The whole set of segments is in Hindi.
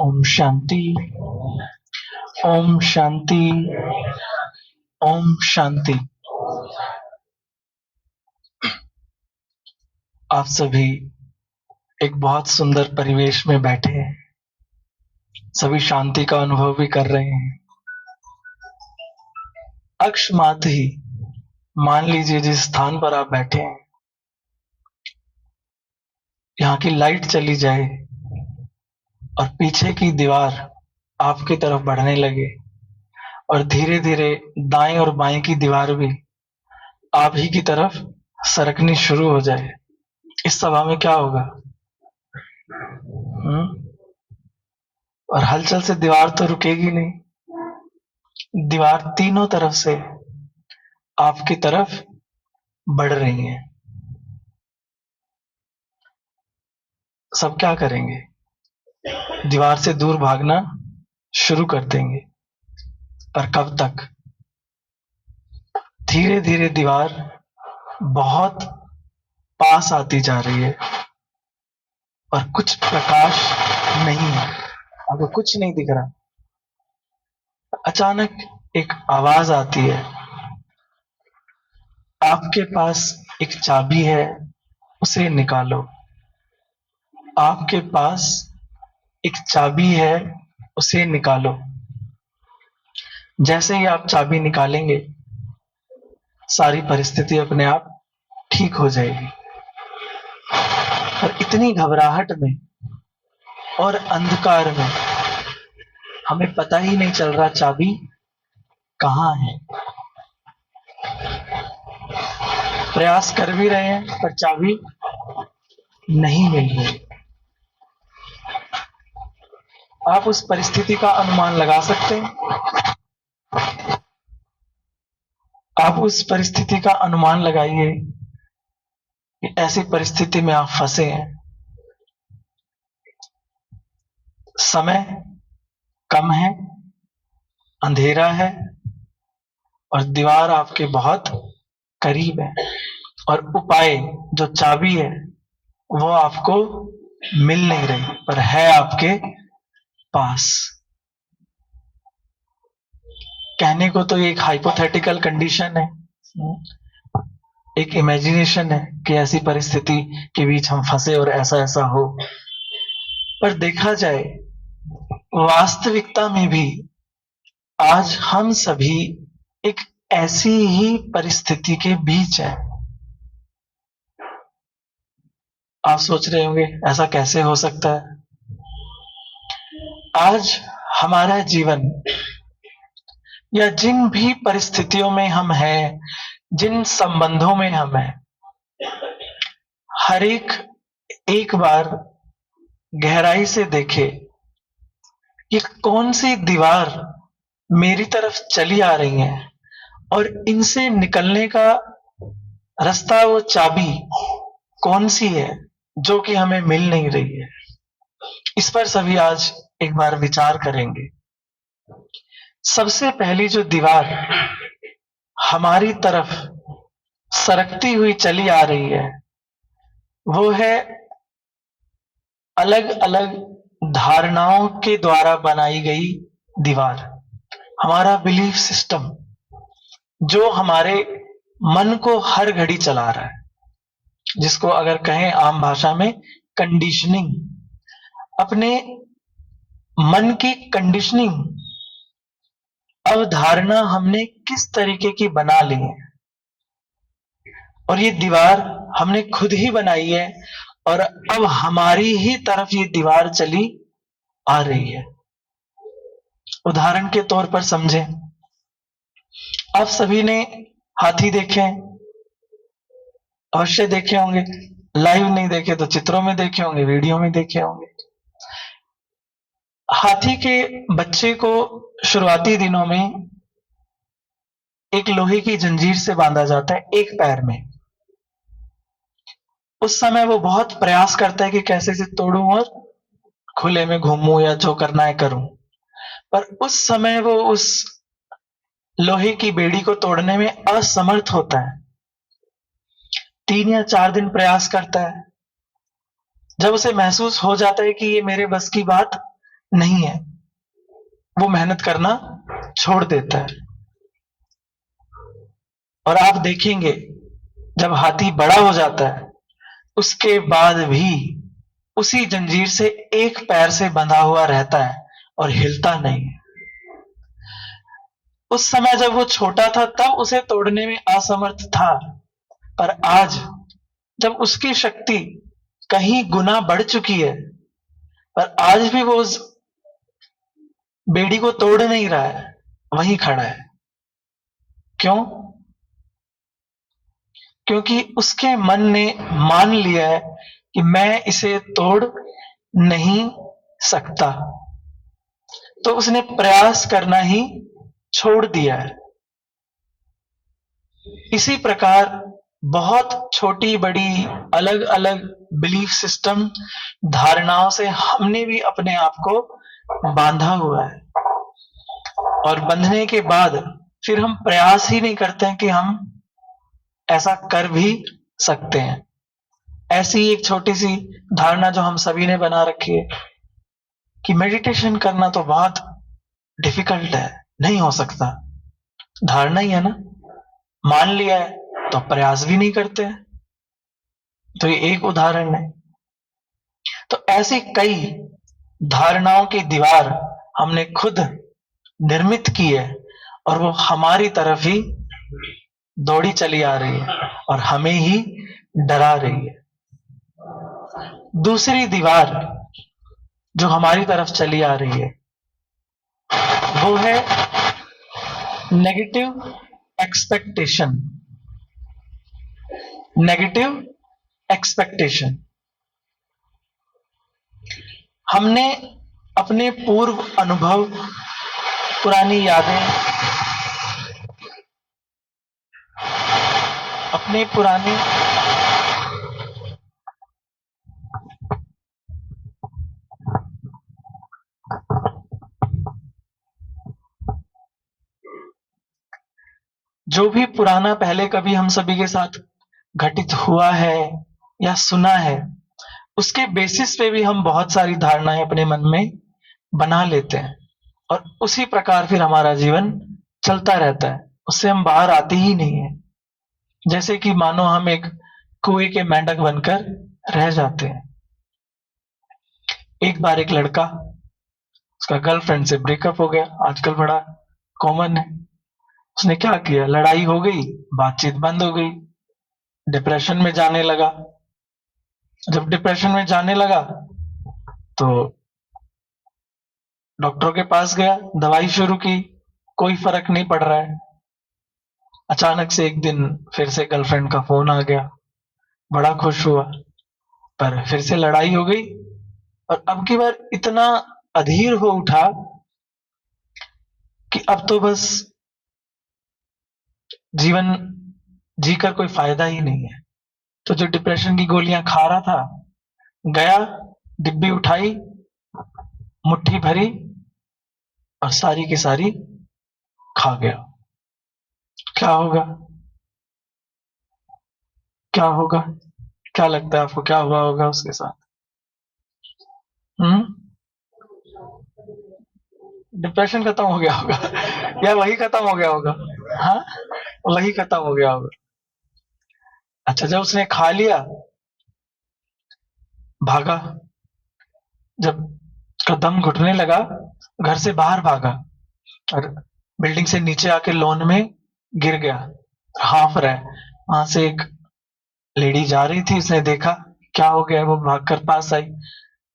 ओम शांति। ओम शांति। ओम शांति। आप सभी एक बहुत सुंदर परिवेश में बैठे हैं, सभी शांति का अनुभव भी कर रहे हैं। अकस्मात ही मान लीजिए जिस स्थान पर आप बैठे हैं यहाँ की लाइट चली जाए और पीछे की दीवार आपकी तरफ बढ़ने लगे और धीरे धीरे दाएं और बाएं की दीवार भी आप ही की तरफ सरकनी शुरू हो जाए, इस सभा में क्या होगा? और हलचल से दीवार तो रुकेगी नहीं। दीवार तीनों तरफ से आपकी तरफ बढ़ रही है। सब क्या करेंगे? दीवार से दूर भागना शुरू कर देंगे। पर कब तक? धीरे धीरे दीवार बहुत पास आती जा रही है और कुछ प्रकाश नहीं है, आपको कुछ नहीं दिख रहा। अचानक एक आवाज आती है, आपके पास एक चाबी है, उसे निकालो। आपके पास एक चाबी है, उसे निकालो। जैसे ही आप चाबी निकालेंगे सारी परिस्थिति अपने आप ठीक हो जाएगी। और इतनी घबराहट में और अंधकार में हमें पता ही नहीं चल रहा चाबी कहाँ है। प्रयास कर भी रहे हैं पर चाबी नहीं मिल रही। आप उस परिस्थिति का अनुमान लगा सकते हैं? आप उस परिस्थिति का अनुमान लगाइए कि ऐसी परिस्थिति में आप फंसे हैं। समय कम है, अंधेरा है और दीवार आपके बहुत करीब है और उपाय जो चाबी है वो आपको मिल नहीं रही पर है आपके पास। कहने को तो ये एक हाइपोथेटिकल कंडीशन है, एक इमेजिनेशन है कि ऐसी परिस्थिति के बीच हम फंसे और ऐसा ऐसा हो। पर देखा जाए वास्तविकता में भी आज हम सभी एक ऐसी ही परिस्थिति के बीच हैं। आप सोच रहे होंगे ऐसा कैसे हो सकता है? आज हमारा जीवन या जिन भी परिस्थितियों में हम हैं, जिन संबंधों में हम हैं, हर एक बार गहराई से देखे कि कौन सी दीवार मेरी तरफ चली आ रही है और इनसे निकलने का रास्ता, वो चाबी कौन सी है जो कि हमें मिल नहीं रही है। इस पर सभी आज एक बार विचार करेंगे। सबसे पहली जो दीवार हमारी तरफ सरकती हुई चली आ रही है वो है अलग अलग धारणाओं के द्वारा बनाई गई दीवार। हमारा बिलीफ सिस्टम जो हमारे मन को हर घड़ी चला रहा है, जिसको अगर कहें आम भाषा में कंडीशनिंग। अपने मन की कंडीशनिंग, अवधारणा हमने किस तरीके की बना ली है और ये दीवार हमने खुद ही बनाई है और अब हमारी ही तरफ ये दीवार चली आ रही है। उदाहरण के तौर पर समझें, आप सभी ने हाथी देखे हैं, अवश्य देखे होंगे। लाइव नहीं देखे तो चित्रों में देखे होंगे, वीडियो में देखे होंगे। हाथी के बच्चे को शुरुआती दिनों में एक लोहे की जंजीर से बांधा जाता है एक पैर में। उस समय वो बहुत प्रयास करता है कि कैसे इसे तोड़ूं और खुले में घूमूं या जो करना है करूं। पर उस समय वो उस लोहे की बेड़ी को तोड़ने में असमर्थ होता है। 3 या 4 दिन प्रयास करता है। जब उसे महसूस हो जाता है कि ये मेरे बस की बात नहीं है, वो मेहनत करना छोड़ देता है। और आप देखेंगे जब हाथी बड़ा हो जाता है उसके बाद भी उसी जंजीर से एक पैर से बंधा हुआ रहता है और हिलता नहीं है। उस समय जब वो छोटा था तब उसे तोड़ने में असमर्थ था, पर आज जब उसकी शक्ति कहीं गुना बढ़ चुकी है, पर आज भी वो उस बेड़ी को तोड़ नहीं रहा है, वहीं खड़ा है। क्यों? क्योंकि उसके मन ने मान लिया है कि मैं इसे तोड़ नहीं सकता, तो उसने प्रयास करना ही छोड़ दिया है। इसी प्रकार बहुत छोटी बड़ी अलग अलग बिलीफ सिस्टम, धारणाओं से हमने भी अपने आप को बांधा हुआ है, और बंधने के बाद फिर हम प्रयास ही नहीं करते हैं कि हम ऐसा कर भी सकते हैं। ऐसी एक छोटी सी धारणा जो हम सभी ने बना रखी है कि मेडिटेशन करना तो बहुत डिफिकल्ट है, नहीं हो सकता। धारणा ही है ना, मान लिया है तो प्रयास भी नहीं करते हैं। तो ये एक उदाहरण है। तो ऐसी कई धारणाओं की दीवार हमने खुद निर्मित की है और वो हमारी तरफ ही दौड़ी चली आ रही है और हमें ही डरा रही है। दूसरी दीवार जो हमारी तरफ चली आ रही है वो है नेगेटिव एक्सपेक्टेशन। Negative expectation. हमने अपने पूर्व अनुभव, पुरानी यादें, अपने पुराने जो भी पुराना पहले कभी हम सभी के साथ घटित हुआ है या सुना है, उसके बेसिस पे भी हम बहुत सारी धारणाएं अपने मन में बना लेते हैं और उसी प्रकार फिर हमारा जीवन चलता रहता है, उससे हम बाहर आते ही नहीं है। जैसे कि मानो हम एक कुएं के मेंढक बनकर रह जाते हैं। एक बार एक लड़का, उसका गर्लफ्रेंड से ब्रेकअप हो गया, आजकल बड़ा कॉमन है। उसने क्या किया, लड़ाई हो गई, बातचीत बंद हो गई, डिप्रेशन में जाने लगा। जब डिप्रेशन में जाने लगा तो डॉक्टर के पास गया, दवाई शुरू की, कोई फर्क नहीं पड़ रहा है। अचानक से एक दिन फिर से गर्लफ्रेंड का फोन आ गया, बड़ा खुश हुआ, पर फिर से लड़ाई हो गई और अब की बार इतना अधीर हो उठा कि अब तो बस जीवन जीकर कोई फायदा ही नहीं है। तो जो डिप्रेशन की गोलियां खा रहा था, गया, डिब्बी उठाई, मुट्ठी भरी और सारी की सारी खा गया। क्या होगा? क्या होगा? क्या लगता है आपको, क्या हुआ होगा उसके साथ? हम्म? डिप्रेशन खत्म हो गया होगा या वही खत्म हो गया होगा? हाँ, वही खत्म हो गया होगा। अच्छा, जब उसने खा लिया, भागा। जब उसका दम घुटने लगा, घर से बाहर भागा और बिल्डिंग से नीचे आके लॉन में गिर गया, हाफ रहा है। वहां से एक लेडी जा रही थी, उसने देखा क्या हो गया, वो भागकर पास आई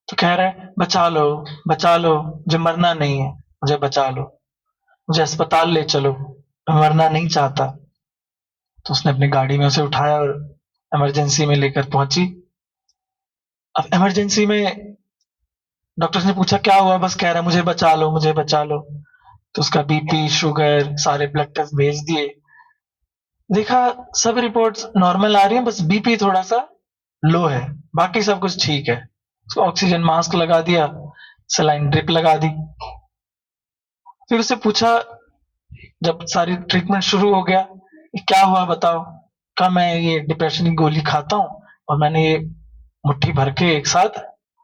तो कह रहा है, बचा लो, मुझे मरना नहीं है, मुझे बचा लो, मुझे अस्पताल ले चलो, मैं मरना नहीं चाहता। तो उसने अपनी गाड़ी में उसे उठाया और इमरजेंसी में लेकर पहुंची। अब इमरजेंसी में डॉक्टर्स ने पूछा क्या हुआ, बस कह रहा है मुझे बचा लो, मुझे बचा लो। तो उसका बीपी, शुगर, सारे ब्लड टेस्ट भेज दिए। देखा सब रिपोर्ट्स नॉर्मल आ रही हैं, बस बीपी थोड़ा सा लो है, बाकी सब कुछ ठीक है। उसको ऑक्सीजन मास्क लगा दिया, सलाइन ड्रिप लगा दी। फिर उससे पूछा, जब सारी ट्रीटमेंट शुरू हो गया, क्या हुआ बताओ? कहा मैं ये डिप्रेशन की गोली खाता हूँ और मैंने ये मुट्ठी भर के एक साथ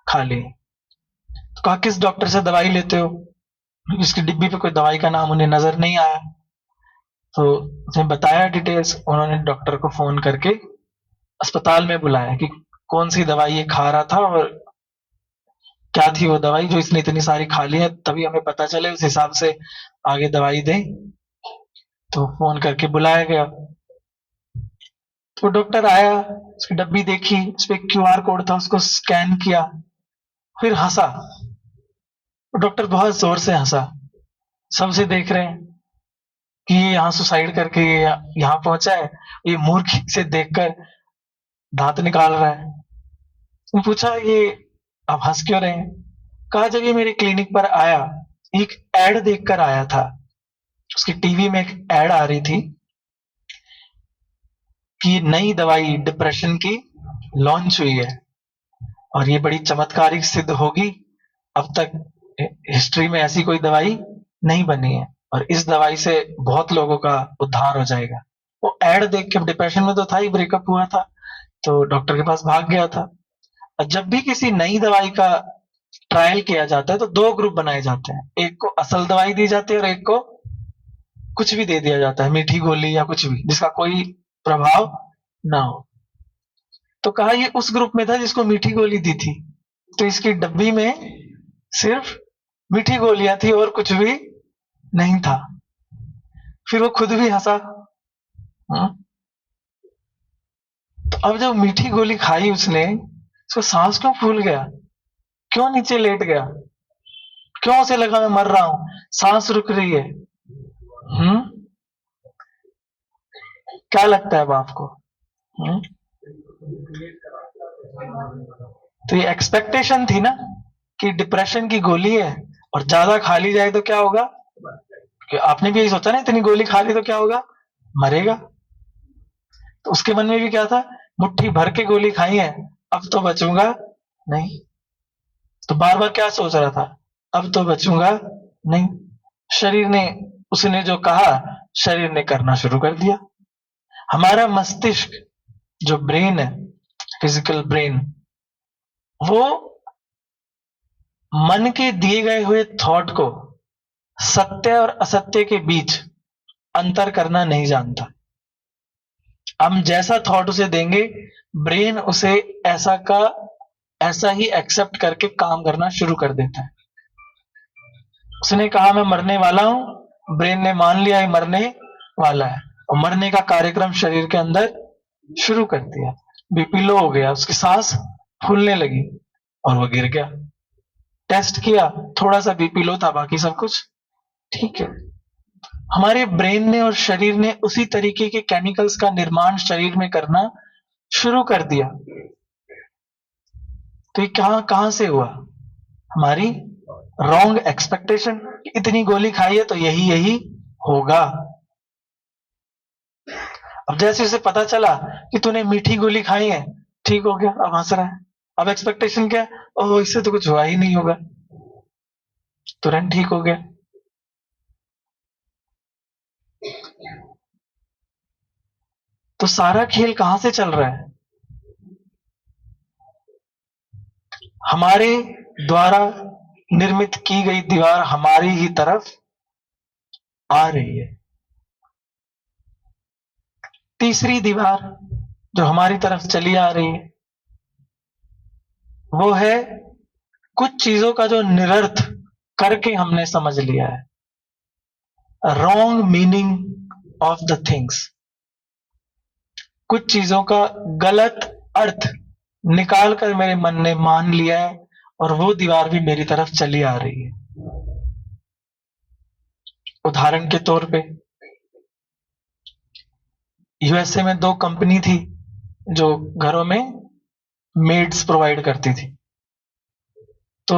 खा ली। तो कहा किस डॉक्टर से दवाई लेते हो? इसकी डिब्बी पे कोई दवाई का नाम उन्हें नजर नहीं आया। तो उसने बताया डिटेल्स। उन्होंने डॉक्टर को फोन करके अस्पताल में बुलाया कि कौन सी दवाई ये खा रहा था और क्या थी वो दवाई जो इसने इतनी सारी खा ली है, तभी हमें पता चले, उस हिसाब से आगे दवाई दें। तो फोन करके बुलाया गया। तो डॉक्टर आया, उसकी डब्बी देखी, उस पे क्यूआर कोड था, उसको स्कैन किया, फिर हंसा। डॉक्टर बहुत जोर से हंसा। सबसे देख रहे हैं कि ये यहाँ सुसाइड करके ये यहाँ पहुंचा है, ये मूर्ख से देखकर दांत निकाल रहा है। उसने पूछा ये आप हंस क्यों रहे हैं? कहा जब ये मेरे क्लिनिक पर आया, एक एड देखकर आया था। उसकी टीवी में एक एड आ रही थी कि नई दवाई डिप्रेशन की लॉन्च हुई है और ये बड़ी चमत्कारिक सिद्ध होगी। अब तक हिस्ट्री में ऐसी कोई दवाई नहीं बनी है और इस दवाई से बहुत लोगों का उद्धार हो जाएगा। वो एड देख के, डिप्रेशन में तो था ही, ब्रेकअप हुआ था, तो डॉक्टर के पास भाग गया था। और जब भी किसी नई दवाई का ट्रायल किया जाता है तो दो ग्रुप बनाए जाते हैं, एक को असल दवाई दी जाती है और एक को कुछ भी दे दिया जाता है, मीठी गोली या कुछ भी जिसका कोई प्रभाव ना हो। तो कहा ये उस ग्रुप में था जिसको मीठी गोली दी थी, तो इसकी डब्बी में सिर्फ मीठी गोलियां थी और कुछ भी नहीं था। फिर वो खुद भी हंसा। तो अब जब मीठी गोली खाई उसने, उसका सांस क्यों फूल गया, क्यों नीचे लेट गया, क्यों उसे लगा मैं मर रहा हूं, सांस रुक रही है। क्या लगता है अब आपको? तो ये एक्सपेक्टेशन थी ना कि डिप्रेशन की गोली है और ज्यादा खा ली जाए तो क्या होगा? कि आपने भी यही सोचा ना, इतनी गोली खा ली तो क्या होगा? मरेगा। तो उसके मन में भी क्या था, मुट्ठी भर के गोली खाई है, अब तो बचूंगा नहीं। तो बार बार क्या सोच रहा था, अब तो बचूंगा नहीं। शरीर ने, उसने जो कहा, शरीर ने करना शुरू कर दिया। हमारा मस्तिष्क जो ब्रेन है, फिजिकल ब्रेन, वो मन के दिए गए हुए थॉट को सत्य और असत्य के बीच अंतर करना नहीं जानता। हम जैसा थॉट उसे देंगे, ब्रेन उसे ऐसा का ऐसा ही एक्सेप्ट करके काम करना शुरू कर देता है। उसने कहा मैं मरने वाला हूं, ब्रेन ने मान लिया है मरने वाला है और मरने का कार्यक्रम शरीर के अंदर शुरू कर दिया। बीपी लो हो गया, उसकी सांस फूलने लगी और वो गिर गया। टेस्ट किया, थोड़ा सा बीपी लो था, बाकी सब कुछ ठीक है। हमारे ब्रेन ने और शरीर ने उसी तरीके के केमिकल्स का निर्माण शरीर में करना शुरू कर दिया। तो ये कहां से हुआ? हमारी रॉन्ग एक्सपेक्टेशन। इतनी गोली खाई है तो यही यही होगा। अब जैसे उसे पता चला कि तूने मीठी गोली खाई है, ठीक हो गया, अब हंस रहा है। अब एक्सपेक्टेशन क्या? ओह इससे तो कुछ हुआ ही नहीं होगा, तुरंत ठीक हो गया। तो सारा खेल कहां से चल रहा है? हमारे द्वारा निर्मित की गई दीवार हमारी ही तरफ आ रही है। तीसरी दीवार जो हमारी तरफ चली आ रही है वो है कुछ चीजों का जो निरर्थ करके हमने समझ लिया है, wrong meaning of the things. कुछ चीजों का गलत अर्थ निकाल कर मेरे मन ने मान लिया है और वो दीवार भी मेरी तरफ चली आ रही है। उदाहरण के तौर पे यूएसए में 2 कंपनी थी जो घरों में मेड्स प्रोवाइड करती थी। तो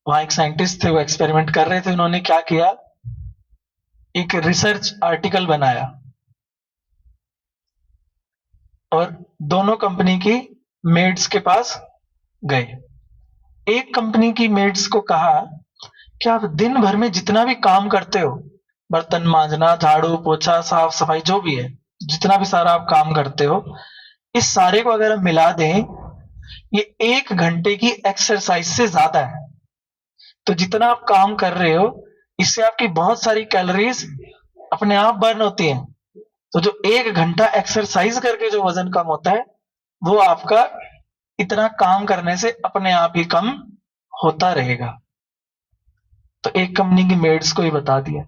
वहां एक साइंटिस्ट थे, वो एक्सपेरिमेंट कर रहे थे। उन्होंने क्या किया, एक रिसर्च आर्टिकल बनाया और दोनों कंपनी की मेड्स के पास गए। एक कंपनी की मेड्स को कहा कि आप दिन भर में जितना भी काम करते हो, बर्तन मांजना, झाड़ू पोछा, साफ सफाई, जो भी है, जितना भी सारा आप काम करते हो, इस सारे को अगर हम मिला दें, ये 1 घंटे की एक्सरसाइज से ज्यादा है। तो जितना आप काम कर रहे हो, इससे आपकी बहुत सारी कैलोरीज अपने आप बर्न होती हैं। तो जो 1 घंटा एक्सरसाइज करके जो वजन कम होता है, वो आपका इतना काम करने से अपने आप ही कम होता रहेगा। तो एक कंपनी की मेड्स को ही बता दिया।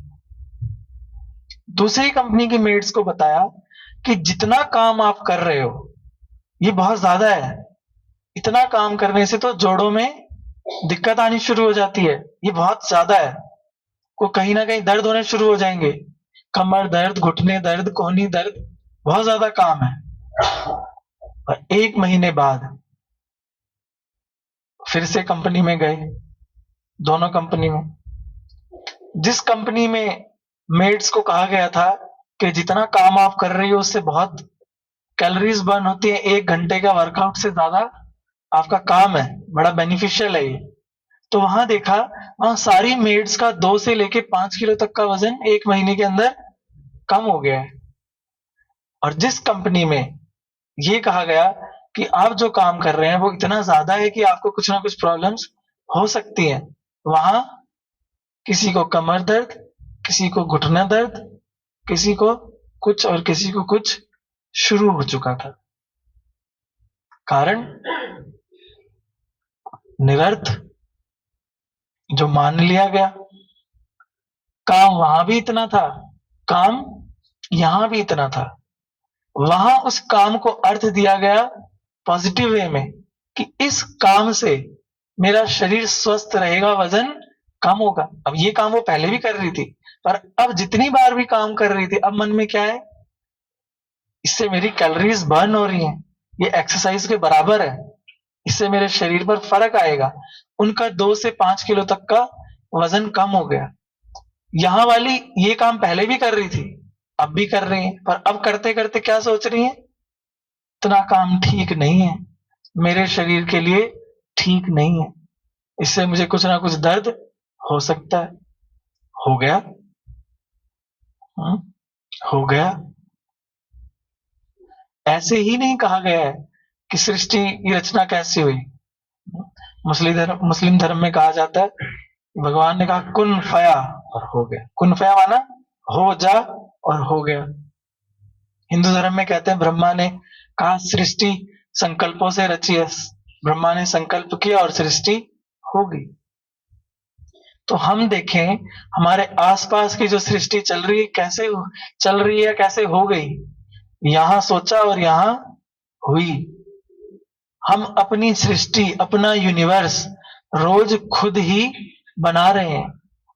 दूसरी कंपनी की मेड्स को बताया कि जितना काम आप कर रहे हो, ये बहुत ज्यादा है। इतना काम करने से तो जोड़ों में दिक्कत आनी शुरू हो जाती है। ये बहुत ज्यादा है। को कहीं ना कहीं दर्द होने शुरू हो जाएंगे। कमर दर्द, घुटने दर्द, कोहनी दर्द, बहुत ज्यादा काम है। और 1 महीने बाद फिर से कंपनी में गए, दोनों कंपनी में। जिस कंपनी में मेड्स को कहा गया था कि जितना काम आप कर रही हो उससे बहुत कैलोरीज बर्न होती है, 1 घंटे का वर्कआउट से ज्यादा आपका काम है, बड़ा बेनिफिशियल है ये। तो वहां देखा, वहां सारी मेड्स का 2 से लेके 5 किलो तक का वजन 1 महीने के अंदर कम हो गया है। और जिस कंपनी में ये कहा गया कि आप जो काम कर रहे हैं वो इतना ज्यादा है कि आपको कुछ ना कुछ प्रॉब्लम्स हो सकती हैं, वहां किसी को कमर दर्द, किसी को घुटना दर्द, किसी को कुछ और किसी को कुछ शुरू हो चुका था। कारण निरर्थ जो मान लिया गया। काम वहां भी इतना था, काम यहां भी इतना था। वहां उस काम को अर्थ दिया गया पॉजिटिव वे में कि इस काम से मेरा शरीर स्वस्थ रहेगा, वजन कम होगा। अब ये काम वो पहले भी कर रही थी, पर अब जितनी बार भी काम कर रही थी, अब मन में क्या है, इससे मेरी कैलोरीज बर्न हो रही हैं, ये एक्सरसाइज के बराबर है, इससे मेरे शरीर पर फर्क आएगा। उनका 2 से 5 किलो तक का वजन कम हो गया। यहां वाली ये काम पहले भी कर रही थी, अब भी कर रही है, पर अब करते करते क्या सोच रही है, इतना काम ठीक नहीं है, मेरे शरीर के लिए ठीक नहीं है, इससे मुझे कुछ ना कुछ दर्द हो सकता है। हो गया। हो गया। ऐसे ही नहीं कहा गया है कि सृष्टि की रचना कैसे हुई। मुस्लिम धर्म में कहा जाता है, भगवान ने कहा कुन फया और हो गया। कुन फया माना हो जा और हो गया। हिंदू धर्म में कहते हैं ब्रह्मा ने कहा सृष्टि संकल्पों से रची है, ब्रह्मा ने संकल्प किया और सृष्टि हो गई। तो हम देखें हमारे आसपास की जो सृष्टि चल रही है, कैसे चल रही है, कैसे हो गई। यहां सोचा और यहां हुई। हम अपनी सृष्टि, अपना यूनिवर्स रोज खुद ही बना रहे हैं।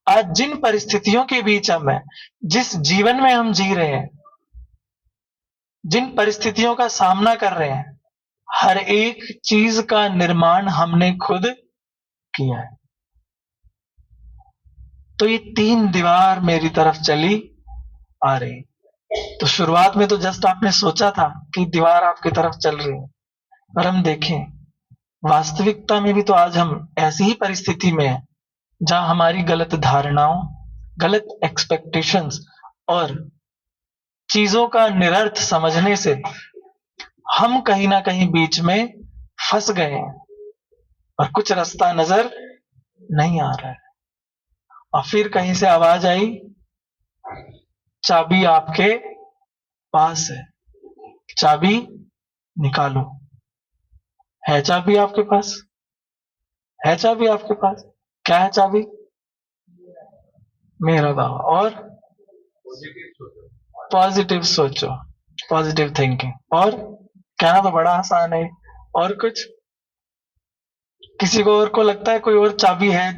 आज जिन परिस्थितियों के बीच हम हैं, जिस जीवन में हम जी रहे हैं, जिन परिस्थितियों का सामना कर रहे हैं, हर एक चीज का निर्माण हमने खुद किया है। तो ये 3 दीवार मेरी तरफ चली आ रही। तो शुरुआत में तो जस्ट आपने सोचा था कि दीवार आपकी तरफ चल रही है, पर हम देखें वास्तविकता में भी तो आज हम ऐसी ही परिस्थिति में हैं, जहां हमारी गलत धारणाओं, गलत एक्सपेक्टेशंस और चीजों का निरर्थ समझने से हम कहीं ना कहीं बीच में फंस गए हैं और कुछ रास्ता नजर नहीं आ रहा है। और फिर कहीं से आवाज आई, चाबी आपके पास है, चाबी निकालो। है चाबी आपके पास? है चाबी आपके पास? क्या है चाबी? मेरा बाबा। और पॉजिटिव सोचो, पॉजिटिव थिंकिंग। और कहना तो बड़ा आसान है। और कुछ किसी को और को लगता है कोई और चाबी है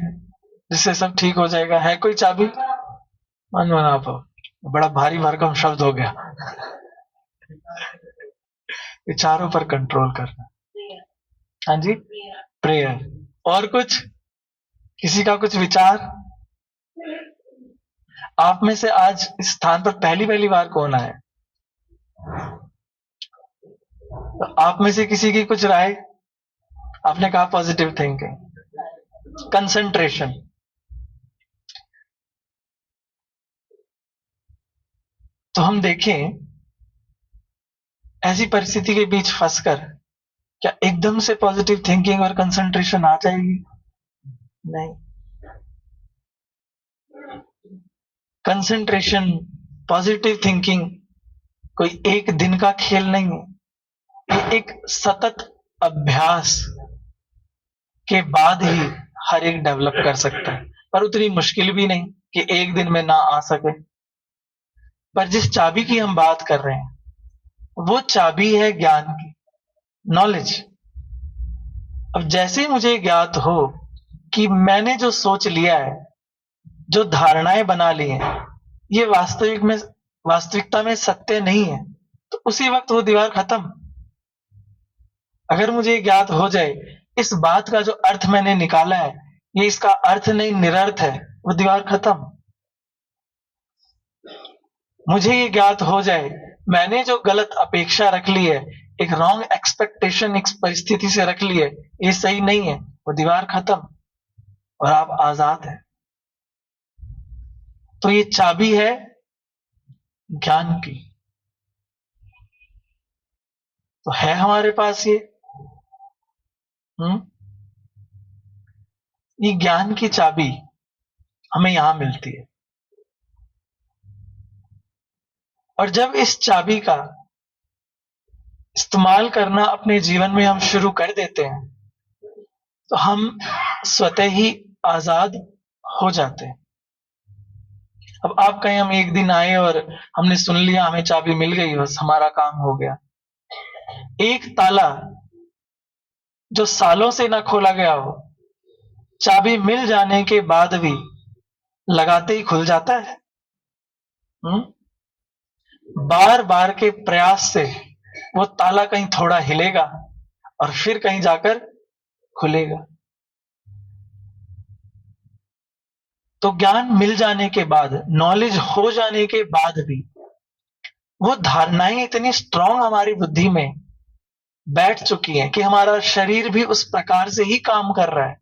जिससे सब ठीक हो जाएगा? है कोई चाबी? मन बना पाओ, बड़ा भारी भरकम शब्द हो गया। विचारों पर कंट्रोल करना। हाँ जी, प्रेयर। और कुछ किसी का कुछ विचार? आप में से आज इस स्थान पर पहली पहली बार कौन आया? तो आप में से किसी की कुछ राय? आपने कहा पॉजिटिव थिंकिंग, कंसंट्रेशन। तो हम देखें ऐसी परिस्थिति के बीच फंसकर क्या एकदम से पॉजिटिव थिंकिंग और कंसंट्रेशन आ जाएगी? नहीं। कंसंट्रेशन, पॉजिटिव थिंकिंग कोई एक दिन का खेल नहीं है। ये एक सतत अभ्यास के बाद ही हर एक डेवलप कर सकता है, पर उतनी मुश्किल भी नहीं कि एक दिन में ना आ सके। पर जिस चाबी की हम बात कर रहे हैं, वो चाबी है ज्ञान की, नॉलेज। अब जैसे मुझे ज्ञात हो कि मैंने जो सोच लिया है, जो धारणाएं बना ली हैं, ये वास्तविकता में सत्य नहीं है, तो उसी वक्त वो दीवार खत्म। अगर मुझे ज्ञात हो जाए इस बात का जो अर्थ मैंने निकाला है, ये इसका अर्थ नहीं, निरर्थ है, वो दीवार खत्म। मुझे ये ज्ञात हो जाए मैंने जो गलत अपेक्षा रख ली है, एक रॉन्ग एक्सपेक्टेशन एक परिस्थिति से रख ली है, ये सही नहीं है, वो दीवार खत्म और आप आजाद हैं। तो ये चाबी है ज्ञान की। तो है हमारे पास ये ये ज्ञान की चाबी हमें यहां मिलती है। और जब इस चाबी का इस्तेमाल करना अपने जीवन में हम शुरू कर देते हैं, तो हम स्वतः ही आजाद हो जाते हैं। अब आप कहें हम एक दिन आए और हमने सुन लिया, हमें चाबी मिल गई, बस हमारा काम हो गया। एक ताला जो सालों से ना खोला गया हो, चाबी मिल जाने के बाद भी लगाते ही खुल जाता है। बार बार के प्रयास से वो ताला कहीं थोड़ा हिलेगा और फिर कहीं जाकर खुलेगा। तो ज्ञान मिल जाने के बाद, नॉलेज हो जाने के बाद भी वो धारणाएं इतनी स्ट्रांग हमारी बुद्धि में बैठ चुकी हैं कि हमारा शरीर भी उस प्रकार से ही काम कर रहा है।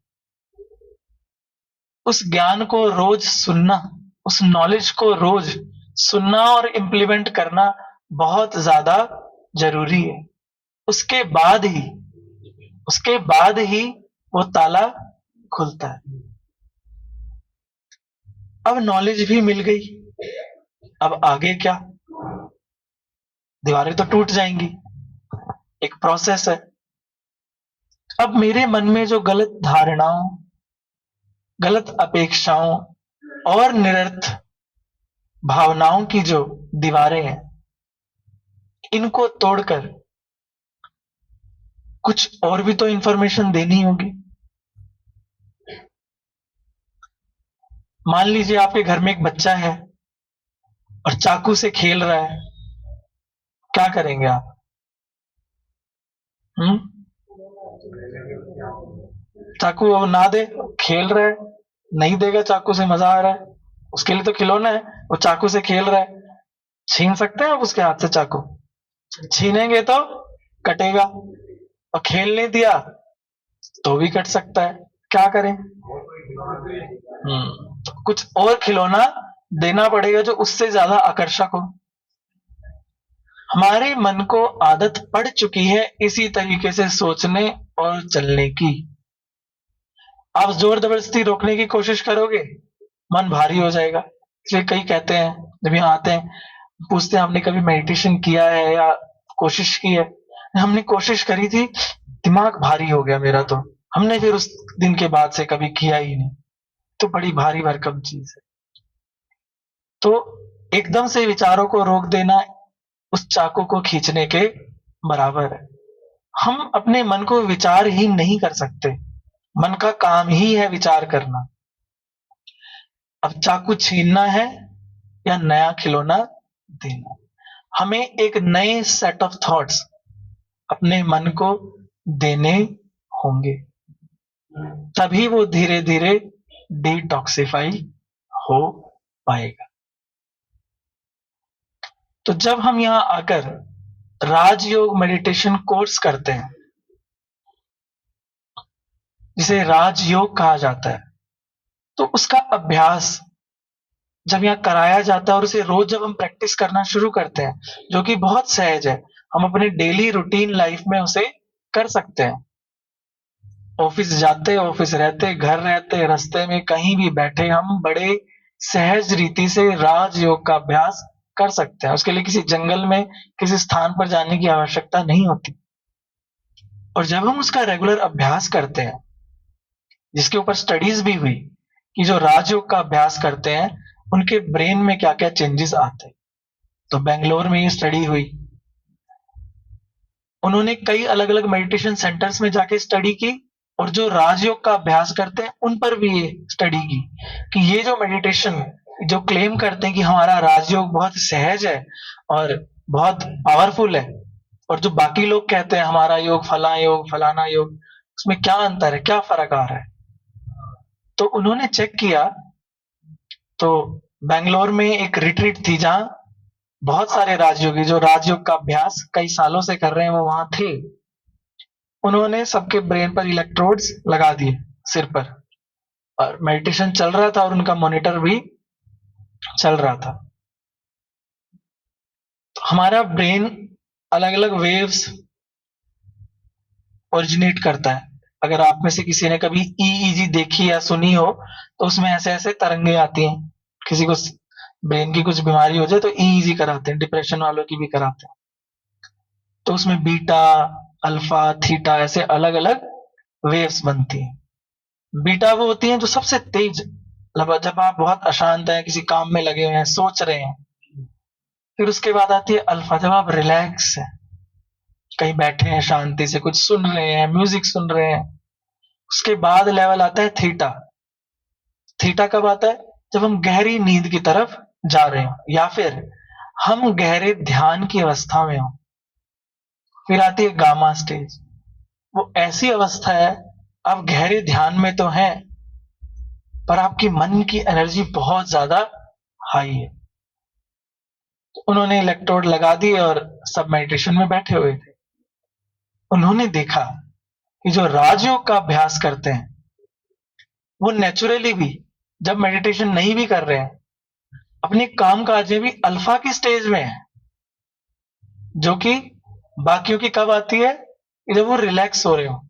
उस ज्ञान को रोज सुनना, उस नॉलेज को रोज सुनना और इंप्लीमेंट करना बहुत ज्यादा जरूरी है। उसके बाद ही वो ताला खुलता है। अब नॉलेज भी मिल गई, अब आगे क्या? दीवारें तो टूट जाएंगी, एक प्रोसेस है। अब मेरे मन में जो गलत धारणाओं, गलत अपेक्षाओं और निरर्थ भावनाओं की जो दीवारें हैं, इनको तोड़कर कुछ और भी तो इंफॉर्मेशन देनी होगी। मान लीजिए आपके घर में एक बच्चा है और चाकू से खेल रहा है, क्या करेंगे आप? चाकू वो ना दे, खेल रहा है, नहीं देगा, चाकू से मजा आ रहा है, उसके लिए तो खिलौना है, वो चाकू से खेल रहा है। छीन सकते हैं आप उसके हाथ से चाकू? छीनेंगे तो कटेगा, और खेलने दिया तो भी कट सकता है। क्या करें? तो कुछ और खिलौना देना पड़ेगा जो उससे ज्यादा आकर्षक हो। हमारे मन को आदत पड़ चुकी है इसी तरीके से सोचने और चलने की। आप जोर जबरदस्ती रोकने की कोशिश करोगे, मन भारी हो जाएगा। इसलिए कई कहते हैं, जब यहाँ आते हैं, पूछते हैं आपने कभी मेडिटेशन किया है या कोशिश की है? हमने कोशिश करी थी, दिमाग भारी हो गया मेरा, तो हमने फिर उस दिन के बाद से कभी किया ही नहीं। तो बड़ी भारी भरकम चीज है। तो एकदम से विचारों को रोक देना उस चाकू को खींचने के बराबर है। हम अपने मन को विचार ही नहीं कर सकते, मन का काम ही है विचार करना। अब चाकू छीनना है या नया खिलौना देना, हमें एक नए सेट ऑफ थॉट्स अपने मन को देने होंगे, तभी वो धीरे धीरे डिटॉक्सिफाई हो पाएगा। तो जब हम यहां आकर राजयोग मेडिटेशन कोर्स करते हैं, जिसे राजयोग कहा जाता है, तो उसका अभ्यास जब यहाँ कराया जाता है और उसे रोज जब हम प्रैक्टिस करना शुरू करते हैं, जो कि बहुत सहज है, हम अपने डेली रूटीन लाइफ में उसे कर सकते हैं। ऑफिस जाते, ऑफिस रहते, घर रहते, रास्ते में कहीं भी बैठे, हम बड़े सहज रीति से राजयोग का अभ्यास कर सकते हैं। उसके लिए किसी जंगल में किसी स्थान पर जाने की आवश्यकता नहीं होती। और जब हम उसका रेगुलर अभ्यास करते हैं, जिसके ऊपर स्टडीज भी हुई कि जो राजयोग का अभ्यास करते हैं उनके ब्रेन में क्या-क्या चेंजेस आते हैं। तो बेंगलोर में ये स्टडी हुई। उन्होंने कई अलग-अलग मेडिटेशन सेंटर्स में जाके स्टडी की और जो राजयोग का अभ्यास करते हैं उन पर भी ये स्टडी की कि ये जो मेडिटेशन जो क्लेम करते हैं कि हमारा राजयोग बहुत सहज है और बहुत पावरफुल है, और जो बाकी लोग कहते हैं हमारा योग फलाना योग, उसमें क्या अंतर है, क्या फर्क आ रहा है। तो उन्होंने चेक किया, तो बेंगलोर में एक रिट्रीट थी जहां बहुत सारे राजयोगी जो राजयोग का अभ्यास कई सालों से कर रहे हैं वो वहां थे। उन्होंने सबके ब्रेन पर इलेक्ट्रोड्स लगा दिए सिर पर, और मेडिटेशन चल रहा था और उनका मॉनिटर भी चल रहा था। तो हमारा ब्रेन अलग-अलग वेव्स ओरिजिनेट करता है। अगर आप में से किसी ने कभी ईईजी देखी या सुनी हो तो उसमें ऐसे-ऐसे तरंगे आती हैं। किसी को ब्रेन की कुछ बीमारी हो जाए तो ईईजी कराते हैं, डिप्रेशन वालों की भी कराते हैं। तो उसमें बीटा, अल्फा, थीटा ऐसे अलग-अलग वेव्स बनती हैं। बीटा वो होती हैं जो सबसे तेज, मतलब जब आप बहुत अशांत हैं, किसी काम में लगे हुए हैं, सोच रहे हैं। फिर उसके बाद आती है अल्फा, जब आप रिलैक्स हैं, कहीं बैठे हैं शांति से, कुछ सुन रहे हैं, म्यूजिक सुन रहे हैं। उसके बाद लेवल आता है थीटा। थीटा कब आता है? जब हम गहरी नींद की तरफ जा रहे हो या फिर हम गहरे ध्यान की अवस्था में हो। फिर आती है गामा स्टेज। वो ऐसी अवस्था है, आप गहरे ध्यान में तो हैं, पर आपकी मन की एनर्जी बहुत ज्यादा हाई है। तो उन्होंने इलेक्ट्रोड लगा दिए और सब मेडिटेशन में बैठे हुए थे। उन्होंने देखा कि जो राजयोग का अभ्यास करते हैं वो नेचुरली भी जब मेडिटेशन नहीं भी कर रहे हैं अपने काम काज में भी अल्फा की स्टेज में है, जो कि बाकियों की कब आती है? जब वो रिलैक्स हो रहे हो।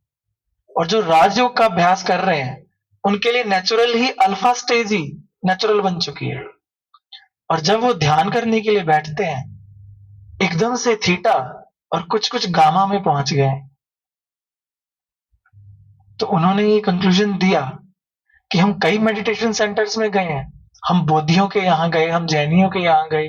और जो राजयोग का अभ्यास कर रहे हैं उनके लिए नेचुरल ही अल्फा स्टेज ही नेचुरल बन चुकी है। और जब वो ध्यान करने के लिए बैठते हैं एकदम से थीटा और कुछ कुछ गामा में पहुंच गए। तो उन्होंने ये कंक्लूजन दिया कि हम कई मेडिटेशन सेंटर्स में गए हैं, हम बोधियों के यहाँ गए, हम जैनियों के यहाँ गए,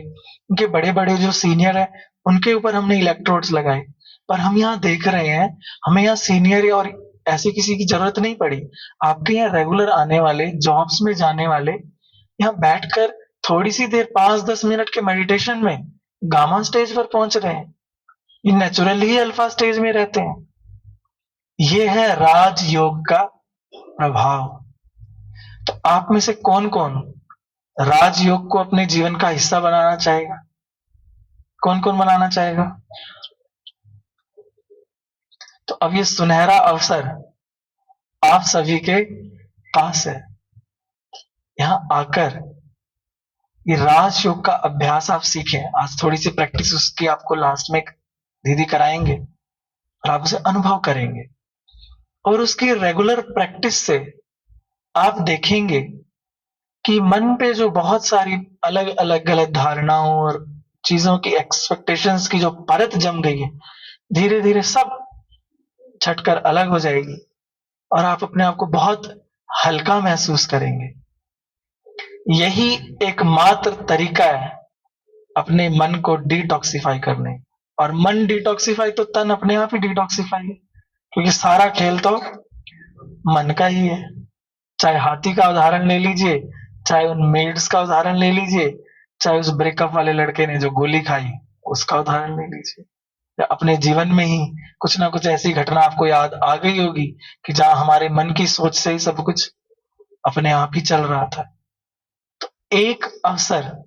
उनके बड़े बड़े जो सीनियर है उनके ऊपर हमने इलेक्ट्रोड्स लगाए, पर हम यहाँ देख रहे हैं हमें यहाँ सीनियर और ऐसे किसी की जरूरत नहीं पड़ी। आपके यहाँ रेगुलर आने वाले, जॉब्स में जाने वाले यहाँ बैठकर थोड़ी सी देर 5-10 मिनट के मेडिटेशन में गामा स्टेज पर पहुंच रहे हैं। ये नेचुरली ही अल्फा स्टेज में रहते हैं। ये है राजयोग का प्रभाव। तो आप में से कौन-कौन राजयोग को अपने जीवन का हिस्सा बनाना चाहेगा? कौन-कौन बनाना चाहेगा? तो अब ये सुनहरा अवसर आप सभी के पास है। यहाँ आकर ये राजयोग का अभ्यास आप सीखें। आज थोड़ी सी प्रैक्टिस उसकी आपको लास्ट में दीदी कराएंगे और आप उसे अनुभव करेंगे। और उसकी रेगुलर प्रैक्टिस से आप देखेंगे कि मन पे जो बहुत सारी अलग-अलग गलत धारणाओं और चीजों की एक्सपेक्टेशंस की जो परत जम गई है, धीरे-धीरे सब छटकर अलग हो जाएगी और आप अपने आप को बहुत हल्का महसूस करेंगे। यही एकमात्र तरीका है अपने मन को डिटॉक्सिफाई करने। और मन डिटॉक्सिफाई तो तन अपने आप ही डिटॉक्सिफाई है, क्योंकि सारा खेल तो मन का ही है। चाहे हाथी का उदाहरण ले लीजिए, चाहे उन मेड्स का उदाहरण ले लीजिए, चाहे उस ब्रेकअप वाले लड़के ने जो गोली खाई उसका उदाहरण ले लीजिए, या अपने जीवन में ही कुछ ना कुछ ऐसी घटना आपको याद आ गई होगी कि जहां हमारे मन की सोच से ही सब कुछ अपने आप ही चल रहा था। तो एक अवसर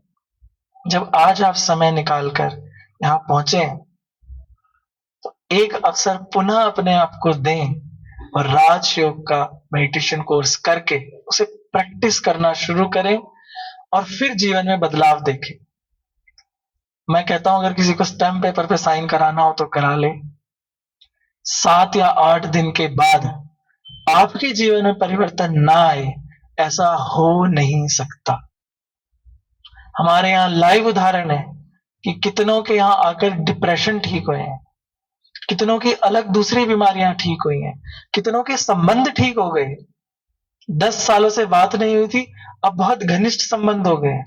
जब आज आप समय निकालकर यहाँ पहुंचे, तो एक अवसर पुनः अपने आप को दें और राजयोग का मेडिटेशन कोर्स करके उसे प्रैक्टिस करना शुरू करें और फिर जीवन में बदलाव देखें। मैं कहता हूं अगर किसी को स्टैम्प पेपर पे साइन कराना हो तो करा ले। 7 या 8 दिन के बाद आपके जीवन में परिवर्तन ना आए, ऐसा हो नहीं सकता। हमारे यहाँ लाइव उदाहरण है कि कितनों के यहाँ आकर डिप्रेशन ठीक हुए हैं, कितनों की अलग दूसरी बीमारियां ठीक हुई हैं, कितनों के संबंध ठीक हो गए। 10 सालों से बात नहीं हुई थी, अब बहुत घनिष्ठ संबंध हो गए।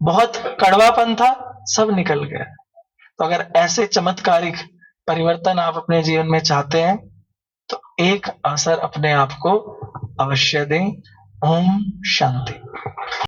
बहुत कड़वापन था, सब निकल गया। तो अगर ऐसे चमत्कारिक परिवर्तन आप अपने जीवन में चाहते हैं तो एक अवसर अपने आप को अवश्य दें। ओम शांति।